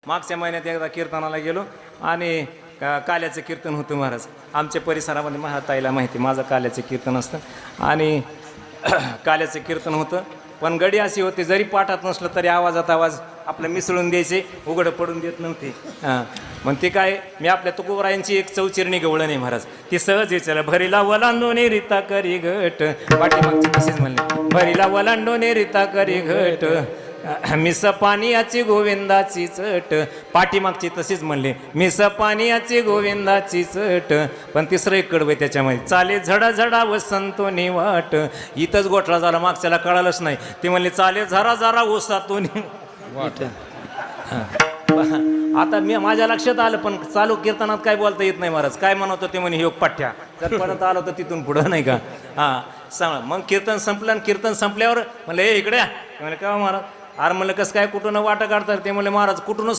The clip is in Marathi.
मागच्या महिन्यात एकदा कीर्तनाला गेलो आणि काल्याचं कीर्तन होतं महाराज. आमच्या परिसरामध्ये महाताईला माहिती माझं काल्याचं कीर्तन असतं आणि काल्याचं कीर्तन होतं. पण गडी अशी होती जरी पाठात नसलं तरी आवाजात आवाज आपलं मिसळून द्यायचे, उघडं पडून देत नव्हते. हां मग ती काय मी आपल्या तुकोबरायांची एक चौचिरणी गवळण आहे महाराज. ती सहज विचारलं भरीला वलांडोने रिता करी घट, पाठीमागची तशीच म्हणली भरीला वलांडोने रिता करी घट, मिस पानियाची गोविंदाची चट, पाठीमागची तशीच म्हणली मिस पानियाची गोविंदाची चट. पण तिसरं एक कडवं आहे त्याच्यामध्ये चाले झडा झडा वसंतोनी वाट. इथंच गोठला झाला मागच्याला कळालंच नाही. ती म्हणली चाले झरा झरा ओसातोनी वाट. आता मी माझ्या लक्षात आलं पण चालू कीर्तनात काय बोलता येत नाही महाराज. काय म्हणत होते म्हणे योग पाठ्या जरपर्यंत आलो तर तिथून पुढं नाही का. हां सांग मग कीर्तन संपलं आणि कीर्तन संपल्यावर म्हणलं हे इकडे म्हणलं का महाराज. अरे म्हणलं कसं काय कुठून वाटा काढतात ते म्हणले महाराज कुठूनच